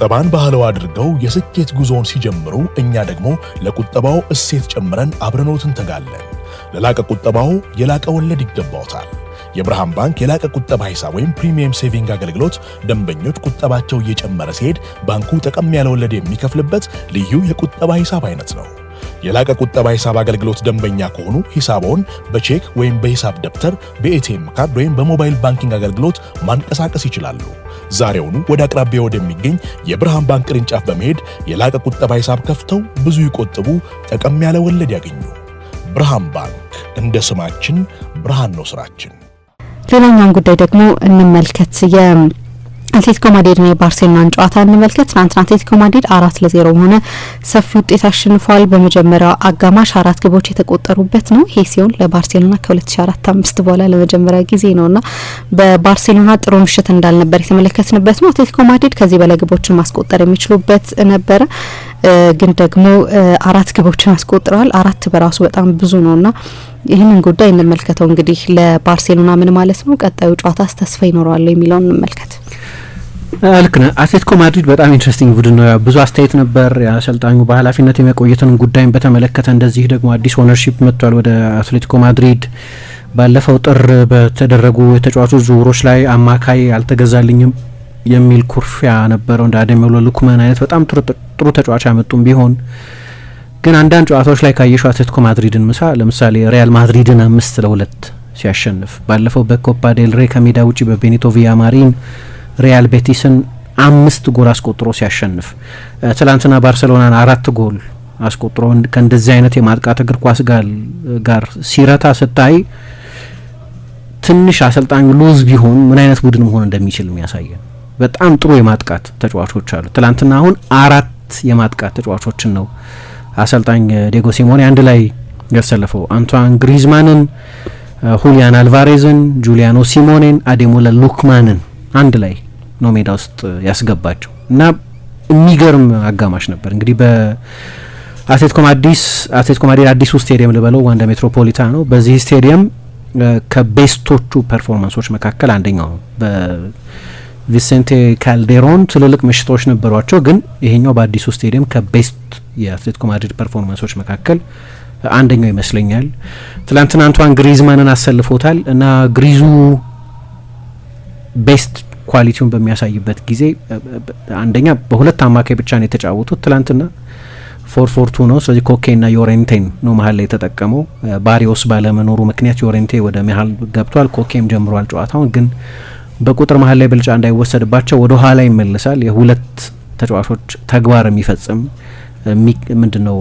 ቁጠባን ባህለው አድርገው የስኬት ጉዞውን ሲጀምሩ እኛ ደግሞ ለቁጠባው እሴት ጨምረን አብረኖት እንተጋለን። ለላቀ ቁጠባው የላቀ ወለድ ይገባውታል። የብርሃን ባንክ የላቀ ቁጠባ ሂሳብ ወይም ፕሪሚየም ሴቪንግ አገልግሎት ደንበኞች ቁጠባቸው እየጨመረ ሲሄድ ባንኩ ጠቀም ያለ ወለድ የሚከፍልበት ልዩ የቁጠባ ሂሳብ አይነት ነው። የላቀ ቁጠባ ሂሳብ አገልግሎት ደንበኛ ከሆኑ ሂሳቦን በቼክ ወይም በሂሳብ ደብተር፣ በኤቲኤም ካርድ ወይም በሞባይል ባንኪንግ አገልግሎት ማንቀሳቀስ ይችላሉ። ዛሬውኑ ወደ አቅራቢያ ወደሚገኝ የብርሃን ባንክ ቅርንጫፍ በመሄድ የላቀ ቁጠባ ሂሳብ ከፍተው ብዙ ይቆጥቡ፣ ጠቀም ያለ ወለድ ያገኙ። ብርሃን ባንክ፣ እንደ ስማችን ብርሃን ነው ስራችን። ሌላኛውን ጉዳይ ደግሞ እንመልከት። አትሌቲኮ ማድሪድ ነው የባርሴሎናን ጨዋታ እንመልከት። ትናንትና አትሌቲኮ ማድሪድ 4-0 ሆነ ሰፊ ውጤት አሸንፏል። በመጀመሪያው አጋማሽ 4 ግቦች የተቆጠሩበት ነው። ይሄ ሲሆን ለባርሴሎና ከ2004-5 በኋላ ለመጀመሪያ ጊዜ ነውና በባርሴሎና ጥሩ ምሽት እንዳልነበር የተመለከትንበት ነው። አትሌቲኮ ማድሪድ ከዚህ በላይ ግቦችን ማስቆጠር የሚችሉበት ነበረ፣ ግን ደግሞ 4 ግቦችን አስቆጥረዋል። 4 በራሱ በጣም ብዙ ነውና ይህንን ጉዳይ እንመልከተው። እንግዲህ ለባርሴሎና ምን ማለት ነው፣ ቀጣዩ ጨዋታስ ተስፋ ይኖረዋል የሚለውን እንመልከት። ልክ ነው። አትሌቲኮ ማድሪድ በጣም ኢንትረስቲንግ ቡድን ነው። ብዙ አስተያየት ነበር የአሰልጣኙ በኃላፊነት የመቆየትን ጉዳይን በተመለከተ። እንደዚህ ደግሞ አዲስ ኦነርሺፕ መጥቷል ወደ አትሌቲኮ ማድሪድ። ባለፈው ጥር በተደረጉ የተጫዋቾች ዝውውሮች ላይ አማካይ አልተገዛልኝም የሚል ኩርፊያ ነበረው። እንደ አደሜሎ ሉክማን አይነት በጣም ጥሩ ተጫዋች ያመጡም ቢሆን ግን አንዳንድ ጨዋታዎች ላይ ካየሽው አትሌቲኮ ማድሪድን ለምሳሌ ሪያል ማድሪድን 5-2 ሲያሸንፍ፣ ባለፈው በኮፓ ዴል ሬ ከሜዳ ውጪ በቤኒቶ ቪያማሪን ሪያል ቤቲስን 5 ጎል አስቆጥሮ ሲያሸንፍ፣ ትላንትና ባርሴሎናን 4 ጎል አስቆጥሮ ከእንደዚህ አይነት የማጥቃት እግር ኳስ ጋር ሲረታ ስታይ ትንሽ አሰልጣኙ ሉዝ ቢሆን ምን አይነት ቡድን መሆን እንደሚችል የሚያሳየን በጣም ጥሩ የማጥቃት ተጫዋቾች አሉ። ትላንትና አሁን 4 የማጥቃት ተጫዋቾችን ነው አሰልጣኝ ዲየጎ ሲሞኔ አንድ ላይ ያሰለፈው። አንቷን ግሪዝማንን፣ ሁሊያን አልቫሬዝን፣ ጁሊያኖ ሲሞኔን፣ አዴሞላ ሉክማንን አንድ ላይ ነው ሜዳ ውስጥ ያስገባቸው እና የሚገርም አጋማሽ ነበር። እንግዲህ በአትሌቲኮ ማድሪድ አዲሱ ስቴዲየም ልበለው ዋንዳ ሜትሮፖሊታኖ ነው። በዚህ ስቴዲየም ከቤስቶቹ ፐርፎርማንሶች መካከል አንደኛው ነው። በቪሴንቴ ካልዴሮን ትልልቅ ምሽቶች ነበሯቸው፣ ግን ይሄኛው በአዲሱ ስቴዲየም ከቤስት የአትሌቲኮ ማድሪድ ፐርፎርማንሶች መካከል አንደኛው ይመስለኛል። ትላንትና አንቷን ግሪዝማንን አሰልፎታል እና ግሪዙ ቤስት ኳሊቲውን በሚያሳይበት ጊዜ አንደኛ በሁለት አማካይ ብቻ ነው የተጫወቱት። ትላንትና 4-4-2 ነው። ስለዚህ ኮኬና ዮሬንቴን ነው መሀል ላይ የተጠቀመው። ባሪዮስ ባለመኖሩ ምክንያት ዮሬንቴ ወደ መሀል ገብቷል። ኮኬም ጀምሯል ጨዋታውን፣ ግን በቁጥር መሀል ላይ ብልጫ እንዳይወሰድባቸው ወደ ኋላ ይመልሳል። የሁለት ተጫዋቾች ተግባር የሚፈጽም ምንድነው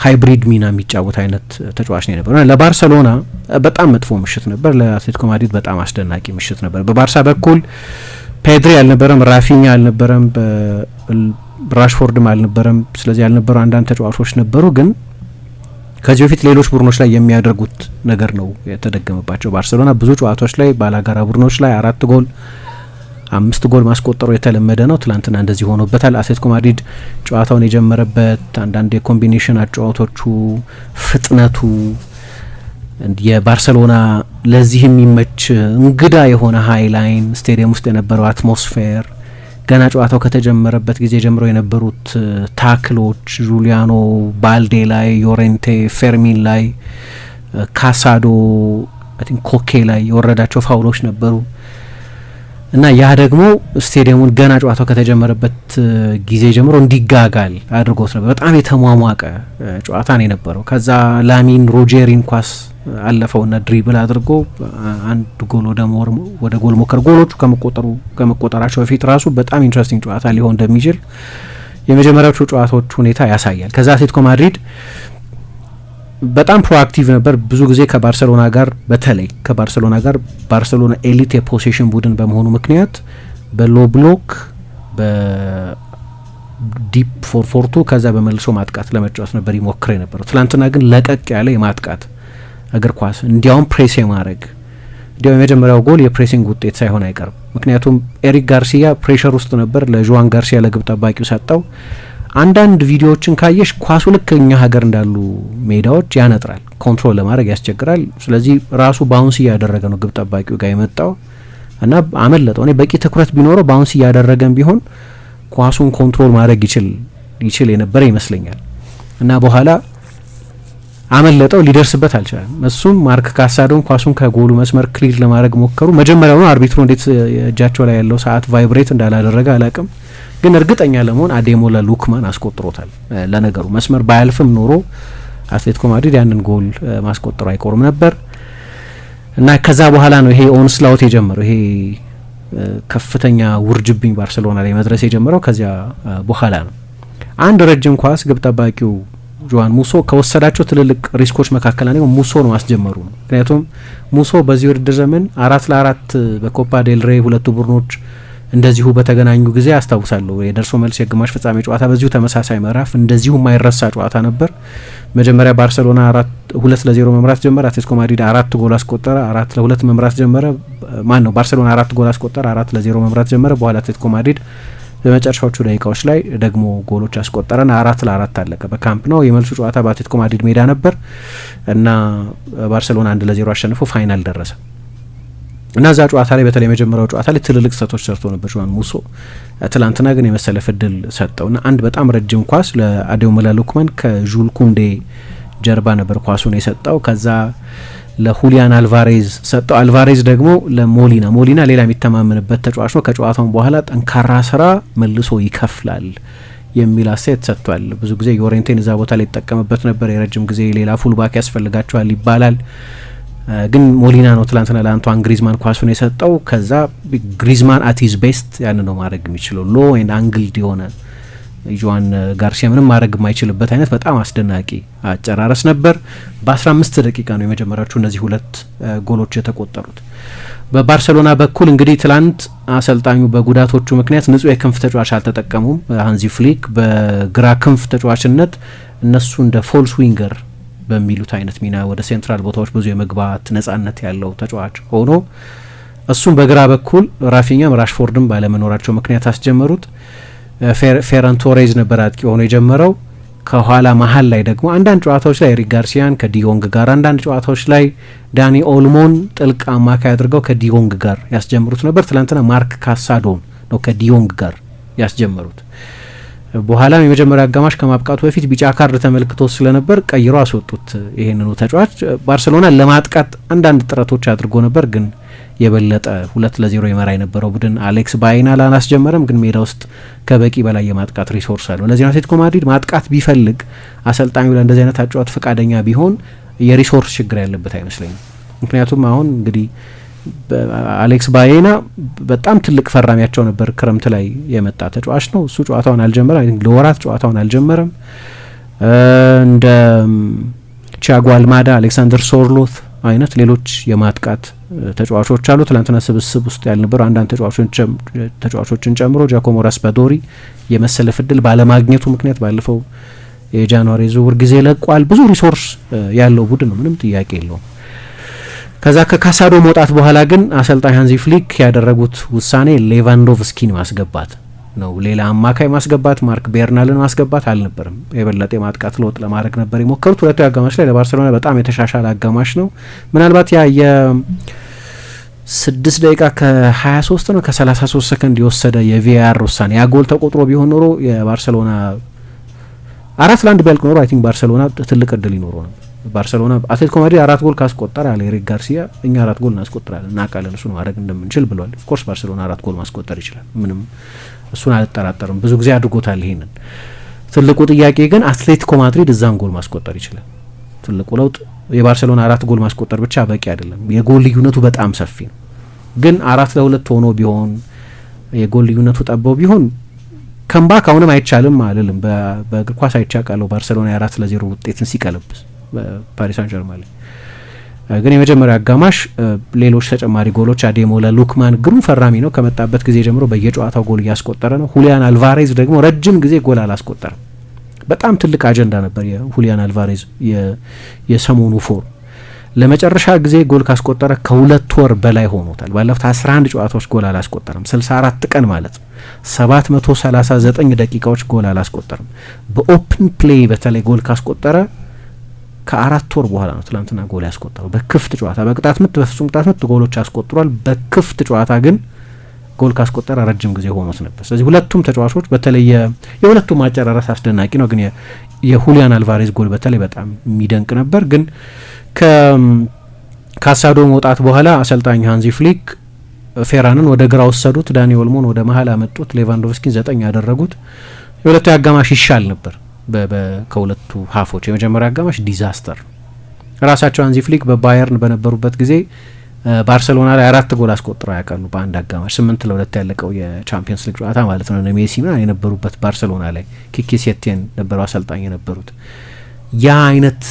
ሃይብሪድ ሚና የሚጫወት አይነት ተጫዋች ነው የነበረው። ለባርሰሎና በጣም መጥፎ ምሽት ነበር፣ ለአትሌቲኮ ማድሪድ በጣም አስደናቂ ምሽት ነበር። በባርሳ በኩል ፔድሪ አልነበረም፣ ራፊኛ አልነበረም፣ ራሽፎርድም አልነበረም። ስለዚህ ያልነበሩ አንዳንድ ተጫዋቾች ነበሩ፣ ግን ከዚህ በፊት ሌሎች ቡድኖች ላይ የሚያደርጉት ነገር ነው የተደገመባቸው። ባርሰሎና ብዙ ጨዋታዎች ላይ ባላጋራ ቡድኖች ላይ 4 ጎል 5 ጎል ማስቆጠሩ የተለመደ ነው። ትላንትና እንደዚህ ሆኖበታል። አትሌቲኮ ማድሪድ ጨዋታውን የጀመረበት አንዳንድ የኮምቢኔሽን አጨዋወቶቹ፣ ፍጥነቱ የባርሰሎና ለዚህ የሚመች እንግዳ የሆነ ሃይላይን ስቴዲየም ውስጥ የነበረው አትሞስፌር፣ ገና ጨዋታው ከተጀመረበት ጊዜ ጀምሮ የነበሩት ታክሎች ጁሊያኖ ባልዴ ላይ፣ ዮሬንቴ ፌርሚን ላይ፣ ካሳዶ ኮኬ ላይ የወረዳቸው ፋውሎች ነበሩ እና ያ ደግሞ ስቴዲየሙን ገና ጨዋታው ከተጀመረበት ጊዜ ጀምሮ እንዲጋጋል አድርጎት ነበር። በጣም የተሟሟቀ ጨዋታ ነው የነበረው። ከዛ ላሚን ሮጀሪን ኳስ አለፈውና ድሪብል አድርጎ አንድ ጎል ወደ ጎል ሞከር። ጎሎቹ ከመቆጠራቸው በፊት ራሱ በጣም ኢንትረስቲንግ ጨዋታ ሊሆን እንደሚችል የመጀመሪያዎቹ ጨዋታዎች ሁኔታ ያሳያል። ከዛ አትሌቲኮ ማድሪድ በጣም ፕሮአክቲቭ ነበር። ብዙ ጊዜ ከባርሰሎና ጋር ባርሰሎና ኤሊት የፖሴሽን ቡድን በመሆኑ ምክንያት በሎ ብሎክ በዲፕ 4-4-2 ከዛ በመልሶ ማጥቃት ለመጫወት ነበር ይሞክር የነበረው። ትላንትና ግን ለቀቅ ያለ የማጥቃት እግር ኳስ እንዲያውም ፕሬስ የማድረግ እንዲያውም የመጀመሪያው ጎል የፕሬሲንግ ውጤት ሳይሆን አይቀርም። ምክንያቱም ኤሪክ ጋርሲያ ፕሬሸር ውስጥ ነበር። ለዡዋን ጋርሲያ ለግብ ጠባቂው ሰጠው። አንዳንድ ቪዲዮዎችን ካየሽ ኳሱ ልክ እኛ ሀገር እንዳሉ ሜዳዎች ያነጥራል፣ ኮንትሮል ለማድረግ ያስቸግራል። ስለዚህ ራሱ ባውንስ እያደረገ ነው ግብ ጠባቂው ጋር የመጣው እና አመለጠው። እኔ በቂ ትኩረት ቢኖረው ባውንስ እያደረገም ቢሆን ኳሱን ኮንትሮል ማድረግ ይችል የነበረ ይመስለኛል እና በኋላ አመለጠው፣ ሊደርስበት አልቻለም። እሱም ማርክ ካሳዶን ኳሱን ከጎሉ መስመር ክሊር ለማድረግ ሞከሩ። መጀመሪያውኑ አርቢትሩ እንዴት እጃቸው ላይ ያለው ሰዓት ቫይብሬት እንዳላደረገ አላቅም፣ ግን እርግጠኛ ለመሆን አዴሞላ ሉክማን አስቆጥሮታል። ለነገሩ መስመር ባያልፍም ኖሮ አትሌቲኮ ማድሪድ ያንን ጎል ማስቆጠሩ አይቆርም ነበር እና ከዛ በኋላ ነው ይሄ ኦንስላውት የጀመረው። ይሄ ከፍተኛ ውርጅብኝ ባርሴሎና ላይ መድረስ የጀመረው ከዚያ በኋላ ነው። አንድ ረጅም ኳስ ግብ ጠባቂው ጆዋን ሙሶ ከወሰዳቸው ትልልቅ ሪስኮች መካከል አንዱ ሙሶ ነው ማስጀመሩ ነው። ምክንያቱም ሙሶ በዚህ ውድድር ዘመን 4-4 በኮፓ ዴል ሬ ሁለቱ ቡድኖች እንደዚሁ በተገናኙ ጊዜ አስታውሳለሁ። የደርሶ መልስ የግማሽ ፍጻሜ ጨዋታ በዚሁ ተመሳሳይ ምዕራፍ እንደዚሁ የማይረሳ ጨዋታ ነበር። መጀመሪያ ባርሴሎና 2-0 መምራት ጀመረ። አትሌቲኮ ማድሪድ 4 ጎል አስቆጠረ። 4-2 መምራት ጀመረ። ባርሴሎና 4 ጎል አስቆጠረ፣ 4-0 መምራት ጀመረ። በኋላ አትሌቲኮ ማድሪድ በመጨረሻዎቹ ደቂቃዎች ላይ ደግሞ ጎሎች አስቆጠረና 4-4 አለቀ። በካምፕ ነው። የመልሱ ጨዋታ በአትሌቲኮ ማድሪድ ሜዳ ነበር እና ባርሴሎና 1-0 አሸንፎ ፋይናል ደረሰ እና እዛ ጨዋታ ላይ በተለይ የመጀመሪያው ጨዋታ ላይ ትልልቅ ስህተቶች ሰርቶ ነበር ጆዋን ሙሶ። ትላንትና ግን የመሰለፍ እድል ሰጠውና አንድ በጣም ረጅም ኳስ ለአዴሞላ ሉክማን ከዡል ኩንዴ ጀርባ ነበር ኳሱን የሰጠው። ከዛ ለሁሊያን አልቫሬዝ ሰጠው። አልቫሬዝ ደግሞ ለሞሊና ሌላ የሚተማመንበት ተጫዋች ነው። ከጨዋታው በኋላ ጠንካራ ስራ መልሶ ይከፍላል የሚል አስተያየት ሰጥቷል። ብዙ ጊዜ ዮሬንቴን እዛ ቦታ ላይ ይጠቀምበት ነበር። የረጅም ጊዜ ሌላ ፉልባክ ያስፈልጋቸዋል ይባላል። ግን ሞሊና ነው ትላንትና ለአንቷን ግሪዝማን ኳሱን የሰጠው። ከዛ ግሪዝማን አት ሂዝ ቤስት ያን ነው ማድረግ የሚችለው። ሎ ኤንድ አንግልድ የሆነ ጆዋን ጋርሲያ ምንም ማድረግ የማይችልበት አይነት በጣም አስደናቂ አጨራረስ ነበር። በ15 ደቂቃ ነው የመጀመሪያዎቹ እነዚህ ሁለት ጎሎች የተቆጠሩት። በባርሴሎና በኩል እንግዲህ ትላንት አሰልጣኙ በጉዳቶቹ ምክንያት ንጹህ የክንፍ ተጫዋች አልተጠቀሙም። ሃንዚ ፍሊክ በግራ ክንፍ ተጫዋችነት እነሱ እንደ ፎልስ ዊንገር በሚሉት አይነት ሚና ወደ ሴንትራል ቦታዎች ብዙ የመግባት ነጻነት ያለው ተጫዋች ሆኖ እሱም በግራ በኩል ራፊኛም ራሽፎርድም ባለመኖራቸው ምክንያት አስጀመሩት። ፌራን ቶሬዝ ነበር አጥቂ ሆኖ የጀመረው። ከኋላ መሀል ላይ ደግሞ አንዳንድ ጨዋታዎች ላይ ኤሪክ ጋርሲያን ከዲዮንግ ጋር፣ አንዳንድ ጨዋታዎች ላይ ዳኒ ኦልሞን ጥልቅ አማካይ አድርገው ከዲዮንግ ጋር ያስጀምሩት ነበር። ትላንትና ማርክ ካሳዶን ነው ከዲዮንግ ጋር ያስጀመሩት። በኋላም የመጀመሪያ አጋማሽ ከማብቃቱ በፊት ቢጫ ካርድ ተመልክቶ ስለነበር ቀይሮ አስወጡት ይሄንኑ ተጫዋች። ባርሴሎና ለማጥቃት አንዳንድ ጥረቶች አድርጎ ነበር፣ ግን የበለጠ 2-0 ይመራ የነበረው ቡድን አሌክስ ባይና አላስጀመረም። ግን ሜዳ ውስጥ ከበቂ በላይ የማጥቃት ሪሶርስ አለው። ለዚህ አትሌቲኮ ማድሪድ ማጥቃት ቢፈልግ አሰልጣኙ ለእንደዚህ አይነት አጫዋት ፈቃደኛ ቢሆን የሪሶርስ ችግር ያለበት አይመስለኝም። ምክንያቱም አሁን እንግዲህ አሌክስ ባይና በጣም ትልቅ ፈራሚያቸው ነበር። ክረምት ላይ የመጣ ተጫዋች ነው። እሱ ጨዋታውን አልጀመረም፣ ለወራት ጨዋታውን አልጀመረም። እንደ ቲያጎ አልማዳ፣ አሌክሳንደር ሶርሎት አይነት ሌሎች የማጥቃት ተጫዋቾች አሉ። ትላንትና ስብስብ ውስጥ ያልነበሩ አንዳንድ ተጫዋቾችን ጨምሮ ጃኮሞ ራስፓዶሪ የመሰለፍ እድል ባለማግኘቱ ምክንያት ባለፈው የጃንዋሪ ዝውውር ጊዜ ለቋል። ብዙ ሪሶርስ ያለው ቡድን ነው፣ ምንም ጥያቄ የለውም። ከዛ ከካሳዶ መውጣት በኋላ ግን አሰልጣኝ ሃንዚ ፍሊክ ያደረጉት ውሳኔ ሌቫንዶቭስኪን ማስገባት ነው። ሌላ አማካይ ማስገባት፣ ማርክ ቤርናልን ማስገባት አልነበረም። የበለጠ የማጥቃት ለውጥ ለማድረግ ነበር የሞከሩት። ሁለቱ አጋማሽ ላይ ለባርሴሎና በጣም የተሻሻለ አጋማሽ ነው። ምናልባት ያ የ6 ደቂቃ ከ23 ነው ከ33 ሰከንድ የወሰደ የቪአር ውሳኔ ያ ጎል ተቆጥሮ ቢሆን ኖሮ የባርሴሎና 4-1 ቢያልቅ ኖሮ አይ ቲንክ ባርሴሎና ትልቅ እድል ይኖረው ነው። ባርሴሎና አትሌቲኮ ማድሪድ 4 ጎል ካስቆጠረ አለ ኤሪክ ጋርሲያ እኛ 4 ጎል እናስቆጥራለን እናውቃለን እሱን ማድረግ እንደምንችል ብሏል። ኦፍ ኮርስ ባርሴሎና 4 ጎል ማስቆጠር ይችላል፣ ምንም እሱን አልጠራጠርም። ብዙ ጊዜ አድርጎታል ይሄንን። ትልቁ ጥያቄ ግን አትሌቲኮ ማድሪድ እዛን ጎል ማስቆጠር ይችላል። ትልቁ ለውጥ የባርሴሎና 4 ጎል ማስቆጠር ብቻ በቂ አይደለም። የጎል ልዩነቱ በጣም ሰፊ ነው። ግን 4-2 ሆኖ ቢሆን የጎል ልዩነቱ ጠበው ቢሆን ከምባክ አሁንም አይቻልም አልልም። በእግር ኳስ አይቻቃለሁ ባርሴሎና 4-0 ውጤትን ሲቀለብስ በፓሪስ ሳን ጀርማን ላይ። ግን የመጀመሪያ አጋማሽ ሌሎች ተጨማሪ ጎሎች አዴሞላ ሉክማን ግሩም ፈራሚ ነው። ከመጣበት ጊዜ ጀምሮ በየጨዋታው ጎል እያስቆጠረ ነው። ሁሊያን አልቫሬዝ ደግሞ ረጅም ጊዜ ጎል አላስቆጠረም። በጣም ትልቅ አጀንዳ ነበር የሁሊያን አልቫሬዝ የሰሞኑ ፎርም። ለመጨረሻ ጊዜ ጎል ካስቆጠረ ከ2 ወር በላይ ሆኖታል። ባለፉት 11 ጨዋታዎች ጎል አላስቆጠረም። 64 ቀን ማለት ነው። 739 ደቂቃዎች ጎል አላስቆጠረም። በኦፕን ፕሌይ በተለይ ጎል ካስቆጠረ ከ4 ወር በኋላ ነው ትላንትና ጎል ያስቆጠረው። በክፍት ጨዋታ በቅጣት ምት በፍጹም ቅጣት ምት ጎሎች አስቆጥሯል። በክፍት ጨዋታ ግን ጎል ካስቆጠረ ረጅም ጊዜ ሆኖት ነበር። ስለዚህ ሁለቱም ተጫዋቾች በተለየ የሁለቱም አጨራረስ አስደናቂ ነው፣ ግን የሁሊያን አልቫሬዝ ጎል በተለይ በጣም የሚደንቅ ነበር። ግን ከካሳዶ መውጣት በኋላ አሰልጣኝ ሃንዚ ፍሊክ ፌራንን ወደ ግራ ወሰዱት፣ ዳኒ ኦልሞን ወደ መሀል አመጡት፣ ሌቫንዶቭስኪን 9 ያደረጉት። የሁለቱ አጋማሽ ይሻል ነበር ከሁለቱ ሀፎች። የመጀመሪያ አጋማሽ ዲዛስተር። ራሳቸው ሃንዚ ፍሊክ በባየርን በነበሩበት ጊዜ ባርሴሎና ላይ 4 ጎል አስቆጥረው ያውቃሉ በአንድ አጋማሽ። 8-2 ያለቀው የቻምፒየንስ ሊግ ጨዋታ ማለት ነው። ሜሲ ምናምን የነበሩበት ባርሴሎና ላይ ኪኪ ሴቲየን ነበሩ አሰልጣኝ የነበሩት። ያ አይነት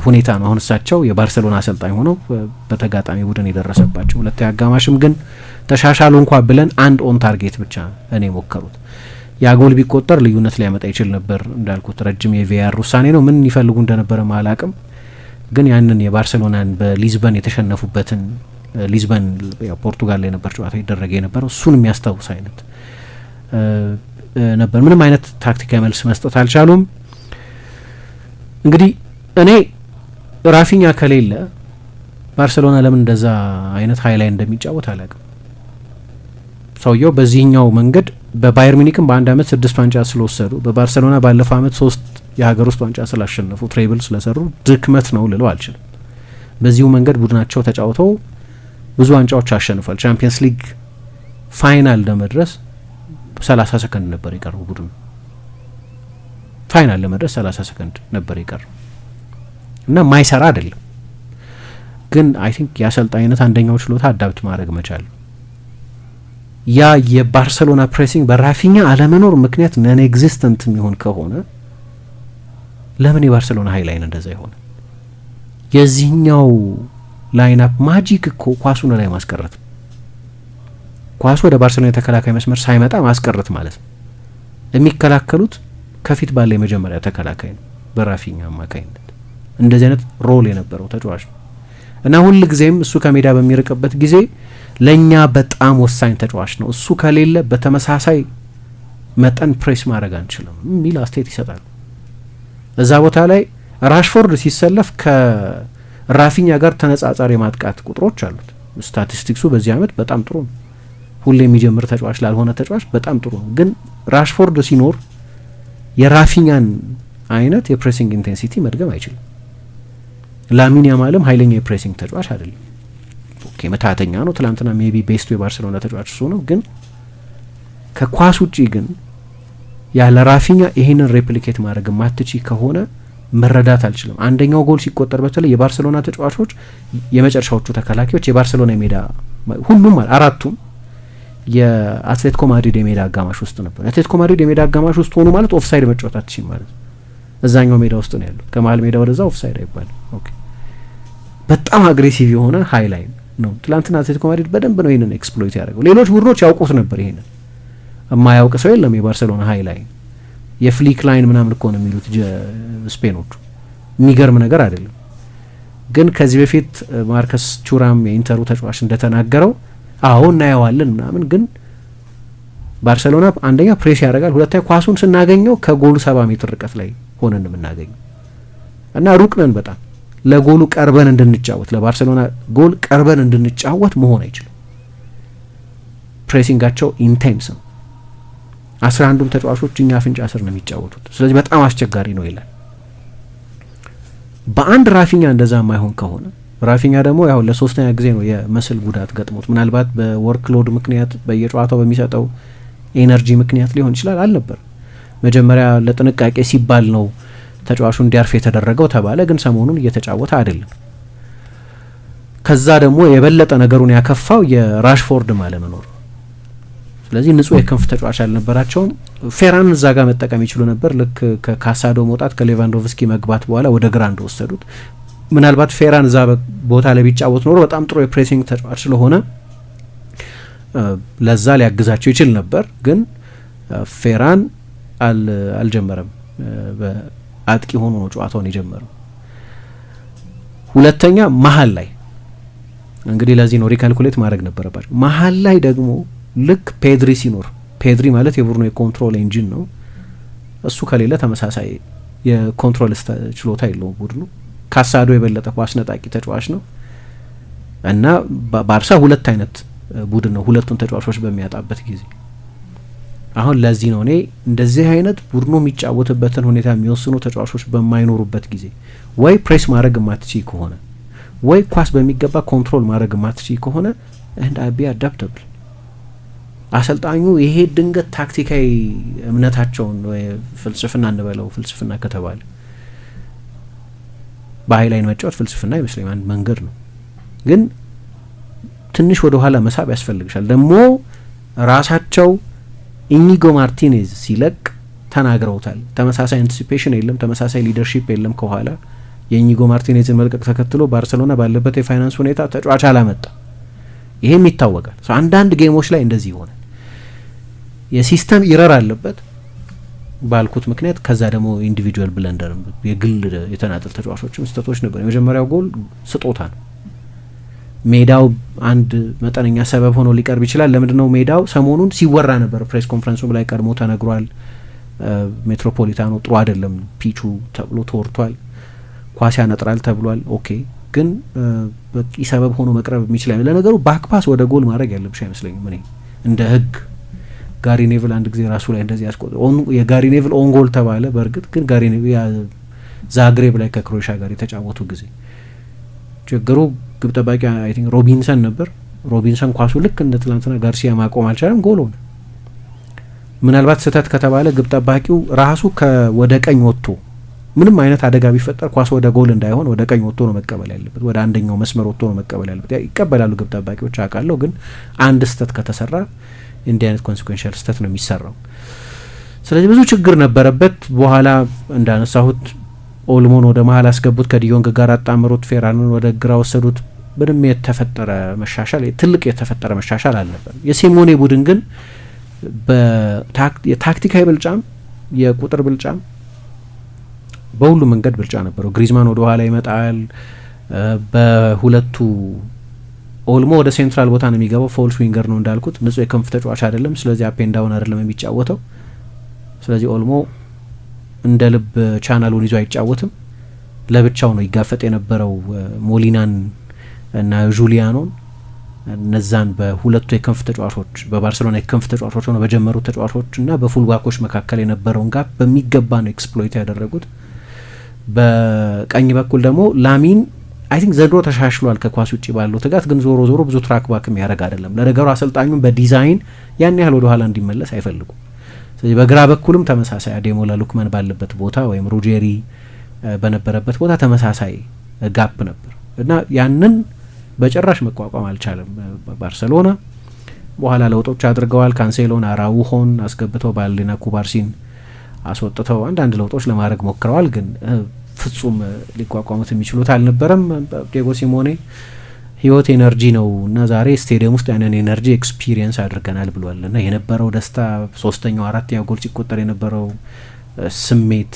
ሁኔታ ነው አሁን እሳቸው የባርሴሎና አሰልጣኝ ሆነው በተጋጣሚ ቡድን የደረሰባቸው። ሁለተኛ አጋማሽም ግን ተሻሻሉ እንኳ ብለን አንድ ኦን ታርጌት ብቻ እኔ ሞከሩት። ያ ጎል ቢቆጠር ልዩነት ሊያመጣ ይችል ነበር። እንዳልኩት ረጅም የቪአር ውሳኔ ነው። ምን ይፈልጉ እንደነበረ ማላቅም፣ ግን ያንን የባርሴሎናን በሊዝበን የተሸነፉበትን ሊዝበን ፖርቱጋል ላይ ነበር ጨዋታ ይደረገ የነበረው፣ እሱን የሚያስታውስ አይነት ነበር። ምንም አይነት ታክቲካዊ መልስ መስጠት አልቻሉም። እንግዲህ እኔ ራፊኛ ከሌለ ባርሴሎና ለምን እንደዛ አይነት ሀይ ላይ እንደሚጫወት አላቅም። ሰውየው በዚህኛው መንገድ በባየር ሚኒክም በአንድ አመት 6 ዋንጫ ስለወሰዱ በባርሴሎና ባለፈው አመት 3 የሀገር ውስጥ ዋንጫ ስላሸነፉ ትሬብል ስለሰሩ ድክመት ነው ልለው አልችልም። በዚሁ መንገድ ቡድናቸው ተጫውተው ብዙ ዋንጫዎች አሸንፏል። ቻምፒየንስ ሊግ ፋይናል ለመድረስ 30 ሰከንድ ነበር የቀረው ቡድኑ። ፋይናል ለመድረስ 30 ሰከንድ ነበር የቀረው እና ማይሰራ አይደለም። ግን አይ ቲንክ የአሰልጣኝነት አንደኛው ችሎታ አዳፕት ማድረግ መቻል። ያ የባርሴሎና ፕሬሲንግ በራፊኛ አለመኖር ምክንያት ነን ኤግዚስተንት የሚሆን ከሆነ ለምን የባርሴሎና ሀይ ላይን እንደዛ ይሆነ? የዚህኛው ላይንአፕ ማጂክ እኮ ኳሱን ላይ ማስቀረት ነው። ኳሱ ወደ ባርሴሎና የተከላካይ መስመር ሳይመጣ ማስቀረት ማለት ነው። የሚከላከሉት ከፊት ባለ የመጀመሪያ ተከላካይ ነው በራፊኛ አማካኝነት። እንደዚህ አይነት ሮል የነበረው ተጫዋች ነው እና ሁል ጊዜም እሱ ከሜዳ በሚርቅበት ጊዜ ለኛ በጣም ወሳኝ ተጫዋች ነው። እሱ ከሌለ በተመሳሳይ መጠን ፕሬስ ማድረግ አንችልም የሚል አስተያየት ይሰጣል። እዛ ቦታ ላይ ራሽፎርድ ሲሰለፍ ከራፊኛ ጋር ተነጻጻሪ ማጥቃት ቁጥሮች አሉት። ስታቲስቲክሱ በዚህ አመት በጣም ጥሩ ነው። ሁሌ የሚጀምር ተጫዋች ላልሆነ ተጫዋች በጣም ጥሩ ነው። ግን ራሽፎርድ ሲኖር የራፊኛን አይነት የፕሬሲንግ ኢንቴንሲቲ መድገም አይችልም። ላሚን ያማልም ኃይለኛ የፕሬሲንግ ተጫዋች አይደለም። ኦኬ መታተኛ ነው። ትላንትና ሜቢ ቤስቱ የባርሴሎና ተጫዋች እሱ ነው። ግን ከኳስ ውጪ ግን ያለ ራፊኛ ይሄንን ሬፕሊኬት ማድረግ ማትቺ ከሆነ መረዳት አልችልም። አንደኛው ጎል ሲቆጠር በተለይ የባርሴሎና ተጫዋቾች የመጨረሻዎቹ ተከላካዮች የባርሴሎና የሜዳ ሁሉም አራቱም የአትሌቲኮ ማድሪድ የሜዳ አጋማሽ ውስጥ ነበር። የአትሌቲኮ ማድሪድ የሜዳ አጋማሽ ውስጥ ሆኑ ማለት ኦፍሳይድ መጫወት አትችልም ማለት ነው። እዛኛው ሜዳ ውስጥ ነው ያለው። ከመሀል ሜዳ ወደዛ ኦፍሳይድ አይባልም። ኦኬ በጣም አግሬሲቭ የሆነ ሃይ ላይን ነው። ትላንትና አትሌቲኮ ማድሪድ በደንብ ነው ይሄንን ኤክስፕሎይት ያደረገው። ሌሎች ቡድኖች ያውቁት ነበር ይሄንን። የማያውቅ ሰው የለም። የባርሴሎና ሃይ ላይን የፍሊክ ላይን ምናምን እኮ ነው የሚሉት ስፔኖቹ። የሚገርም ነገር አይደለም። ግን ከዚህ በፊት ማርከስ ቹራም የኢንተሩ ተጫዋች እንደተናገረው አዎ እናየዋለን ምናምን፣ ግን ባርሴሎና አንደኛ ፕሬስ ያደርጋል፣ ሁለተኛ ኳሱን ስናገኘው ከጎሉ 70 ሜትር ርቀት ላይ ሆነን የምናገኘው እና ሩቅ ነን በጣም ለጎሉ ቀርበን እንድንጫወት ለባርሴሎና ጎል ቀርበን እንድንጫወት መሆን አይችልም። ፕሬሲንጋቸው ኢንቴንስ ነው። 11ዱም ተጫዋቾች እኛ አፍንጫ ስር ነው የሚጫወቱት። ስለዚህ በጣም አስቸጋሪ ነው ይላል። በአንድ ራፊኛ እንደዛ የማይሆን ከሆነ ራፊኛ ደግሞ ያው ለሶስተኛ ጊዜ ነው የመስል ጉዳት ገጥሞት፣ ምናልባት በወርክሎድ ምክንያት በየጨዋታው በሚሰጠው ኤነርጂ ምክንያት ሊሆን ይችላል። አልነበር መጀመሪያ ለጥንቃቄ ሲባል ነው ተጫዋቹ እንዲያርፍ የተደረገው ተባለ፣ ግን ሰሞኑን እየተጫወተ አይደለም። ከዛ ደግሞ የበለጠ ነገሩን ያከፋው የራሽፎርድ አለመኖር። ስለዚህ ንጹህ የክንፍ ተጫዋች አልነበራቸውም። ፌራን እዛ ጋር መጠቀም ይችሉ ነበር። ልክ ከካሳዶ መውጣት ከሌቫንዶቭስኪ መግባት በኋላ ወደ ግራ እንደወሰዱት ምናልባት ፌራን እዛ ቦታ ላይ ቢጫወት ኖሮ በጣም ጥሩ የፕሬሲንግ ተጫዋች ስለሆነ ለዛ ሊያግዛቸው ይችል ነበር። ግን ፌራን አልጀመረም። በአጥቂ ሆኖ ነው ጨዋታውን የጀመረው። ሁለተኛ መሀል ላይ እንግዲህ ለዚህ ነው ሪካልኩሌት ማድረግ ነበረባቸው። መሀል ላይ ደግሞ ልክ ፔድሪ ሲኖር፣ ፔድሪ ማለት የቡድኑ የኮንትሮል ኢንጂን ነው። እሱ ከሌለ ተመሳሳይ የኮንትሮል ችሎታ የለውም ቡድኑ። ካሳዶ የበለጠ ኳስ ነጣቂ ተጫዋች ነው እና ባርሳ ሁለት አይነት ቡድን ነው ሁለቱን ተጫዋቾች በሚያጣበት ጊዜ። አሁን ለዚህ ነው እኔ እንደዚህ አይነት ቡድኑ የሚጫወትበትን ሁኔታ የሚወስኑ ተጫዋቾች በማይኖሩበት ጊዜ ወይ ፕሬስ ማድረግ ማትችይ ከሆነ ወይ ኳስ በሚገባ ኮንትሮል ማድረግ ማትችይ ከሆነ and I be adaptable አሰልጣኙ ይሄ ድንገት ታክቲካዊ እምነታቸውን ወይ ፍልስፍና እንበለው ፍልስፍና ከተባለ በሃይላይን መጫወት ፍልስፍና ይመስለኝ አንድ መንገድ ነው ግን ትንሽ ወደ ኋላ መሳብ ያስፈልግሻል ደግሞ ራሳቸው ኢኒጎ ማርቲኔዝ ሲለቅ ተናግረውታል ተመሳሳይ አንቲሲፔሽን የለም ተመሳሳይ ሊደርሺፕ የለም ከኋላ የኢኒጎ ማርቲኔዝን መልቀቅ ተከትሎ ባርሴሎና ባለበት የፋይናንስ ሁኔታ ተጫዋች አላመጣ ይሄም ይታወቃል አንዳንድ ጌሞች ላይ እንደዚህ ይሆናል የሲስተም ኢረር አለበት ባልኩት ምክንያት ከዛ ደግሞ ኢንዲቪጁዋል ብለንደር የግል የተናጠል ተጫዋቾችም ስህተቶች ነበር የመጀመሪያው ጎል ስጦታ ነው ሜዳው አንድ መጠነኛ ሰበብ ሆኖ ሊቀርብ ይችላል ለምንድነው ሜዳው ሰሞኑን ሲወራ ነበር ፕሬስ ኮንፈረንሱ ላይ ቀድሞ ተነግሯል ሜትሮፖሊታኖ ጥሩ አይደለም ፒቹ ተብሎ ተወርቷል ኳስ ያነጥራል ተብሏል ኦኬ ግን በቂ ሰበብ ሆኖ መቅረብ የሚችል ለነገሩ ባክፓስ ወደ ጎል ማድረግ ያለብሽ አይመስለኝም እኔ እንደ ህግ ጋሪ ኔቭል አንድ ጊዜ ራሱ ላይ እንደዚህ ያስቆጠ የጋሪ ኔቭል ኦን ጎል ተባለ በእርግጥ ግን ጋሪ ኔቭል ዛግሬብ ላይ ከክሮኤሺያ ጋር የተጫወቱ ጊዜ ችግሩ ግብ ጠባቂ አይ ቲንክ ሮቢንሰን ነበር ሮቢንሰን ኳሱ ልክ እንደ ትላንትና ጋርሲያ ማቆም አልቻለም ጎል ሆነ ምናልባት ስህተት ከተባለ ግብ ጠባቂው ራሱ ወደ ቀኝ ወጥቶ ምንም አይነት አደጋ ቢፈጠር ኳስ ወደ ጎል እንዳይሆን ወደ ቀኝ ወጥቶ ነው መቀበል ያለበት ወደ አንደኛው መስመር ወጥቶ ነው መቀበል ያለበት ይቀበላሉ ግብ ጠባቂዎች አውቃለሁ ግን አንድ ስህተት ከተሰራ እንዲህ አይነት ኮንሲኩዌንሻል ስህተት ነው የሚሰራው ስለዚህ ብዙ ችግር ነበረበት በኋላ እንዳነሳሁት ኦልሞን ወደ መሀል አስገቡት ከዲዮንግ ጋር አጣምሩት ፌራንን ወደ ግራ ወሰዱት ምንም የተፈጠረ መሻሻል ትልቅ የተፈጠረ መሻሻል አልነበር የሲሞኔ ቡድን ግን የታክቲካዊ ብልጫም የቁጥር ብልጫም በሁሉ መንገድ ብልጫ ነበረው ግሪዝማን ወደ ኋላ ይመጣል በሁለቱ ኦልሞ ወደ ሴንትራል ቦታ ነው የሚገባው ፎልስ ዊንገር ነው እንዳልኩት ንጹህ የክንፍ ተጫዋች አይደለም ስለዚህ አፕ ኤንድ ዳውን አይደለም የሚጫወተው ስለዚህ ኦልሞ እንደ ልብ ቻናሉን ይዞ አይጫወትም ለብቻው ነው ይጋፈጥ የነበረው ሞሊናን እና ጁሊያኖን እነዛን በሁለቱ የክንፍ ተጫዋቾች በባርሴሎና የክንፍ ተጫዋቾች ነው በጀመሩት ተጫዋቾች እና በፉል ባኮች መካከል የነበረውን ጋፕ በሚገባ ነው ኤክስፕሎይት ያደረጉት በቀኝ በኩል ደግሞ ላሚን አይ ቲንክ ዘንድሮ ተሻሽሏል ከኳስ ውጪ ባለው ትጋት ግን ዞሮ ዞሮ ብዙ ትራክ ባክ የሚያደርግ አይደለም ለነገሩ አሰልጣኙን በዲዛይን ያን ያህል ወደ ኋላ እንዲመለስ አይፈልጉም ስለዚህ በግራ በኩልም ተመሳሳይ አዴሞላ ሉክማን ባለበት ቦታ ወይም ሩጄሪ በነበረበት ቦታ ተመሳሳይ ጋፕ ነበር እና ያንን በጭራሽ መቋቋም አልቻለም ባርሴሎና በኋላ ለውጦች አድርገዋል ካንሴሎን አራውሆን አስገብተው ባልዲና ኩባርሲን አስወጥተው አንዳንድ ለውጦች ለማድረግ ሞክረዋል ግን ፍጹም ሊቋቋሙት የሚችሉት አልነበረም ዲየጎ ሲሞኔ ህይወት ኤነርጂ ነው እና ዛሬ ስቴዲየም ውስጥ ያንን ኤነርጂ ኤክስፒሪየንስ አድርገናል ብሏል እና የነበረው ደስታ ሶስተኛው አራተኛው ጎል ሲቆጠር የነበረው ስሜት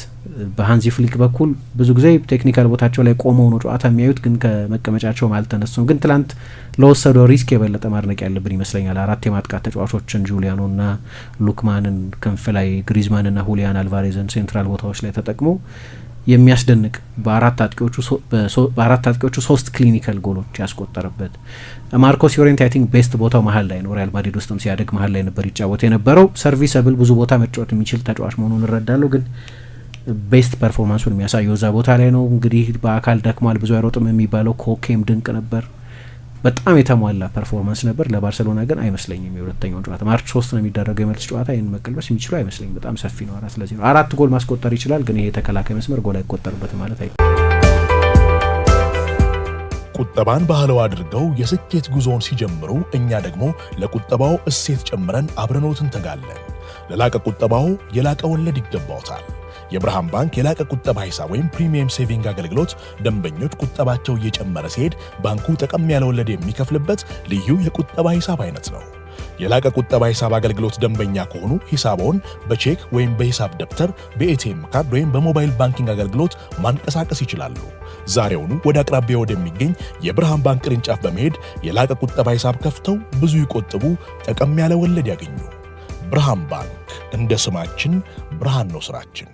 በሃንዚ ፍሊክ በኩል ብዙ ጊዜ ቴክኒካል ቦታቸው ላይ ቆመው ነው ጨዋታ የሚያዩት ግን ከመቀመጫቸው አልተነሱም ግን ትላንት ለወሰደው ሪስክ የበለጠ ማድነቅ ያለብን ይመስለኛል አራት የማጥቃት ተጫዋቾችን ጁሊያኖና ሉክማንን ክንፍ ላይ ግሪዝማንና ሁሊያን አልቫሬዝን ሴንትራል ቦታዎች ላይ ተጠቅሞ የሚያስደንቅ በአራት አጥቂዎቹ 3 ክሊኒካል ጎሎች ያስቆጠረበት ማርኮስ ዮሬንቴ አይ ቲንክ ቤስት ቦታው መሀል ላይ ነው ሪያል ማድሪድ ውስጥም ሲያደግ መሀል ላይ ነበር ይጫወት የነበረው ሰርቪሰብል ብዙ ቦታ መጫወት የሚችል ተጫዋች መሆኑን እረዳለሁ ግን ቤስት ፐርፎርማንሱን የሚያሳየው እዛ ቦታ ላይ ነው እንግዲህ በአካል ደክሟል ብዙ አይሮጥም የሚባለው ኮኬም ድንቅ ነበር በጣም የተሟላ ፐርፎርማንስ ነበር ለባርሴሎና ግን አይመስለኝም የሁለተኛው ጨዋታ ማርች 3 ነው የሚደረገው የመልስ ጨዋታ ይሄን መቀልበስ የሚችሉ አይመስለኝም በጣም ሰፊ ነው 4-0 4 ጎል ማስቆጠር ይችላል ግን ይሄ ተከላካይ መስመር ጎል አይቆጠርበት ማለት ቁጠባን ባህለው አድርገው የስኬት ጉዞውን ሲጀምሩ እኛ ደግሞ ለቁጠባው እሴት ጨምረን አብረኖት እንተጋለን ለላቀ ቁጠባው የላቀ ወለድ ይገባውታል የብርሃን ባንክ የላቀ ቁጠባ ሂሳብ ወይም ፕሪሚየም ሴቪንግ አገልግሎት ደንበኞች ቁጠባቸው እየጨመረ ሲሄድ ባንኩ ጠቀም ያለ ወለድ የሚከፍልበት ልዩ የቁጠባ ሂሳብ አይነት ነው። የላቀ ቁጠባ ሂሳብ አገልግሎት ደንበኛ ከሆኑ ሂሳቦን በቼክ ወይም በሂሳብ ደብተር በኤቲኤም ካርድ ወይም በሞባይል ባንኪንግ አገልግሎት ማንቀሳቀስ ይችላሉ። ዛሬውኑ ወደ አቅራቢያው ወደሚገኝ የብርሃን ባንክ ቅርንጫፍ በመሄድ የላቀ ቁጠባ ሂሳብ ከፍተው ብዙ ይቆጥቡ፣ ጠቀም ያለ ወለድ ያገኙ። ብርሃን ባንክ እንደ ስማችን ብርሃን ነው ስራችን።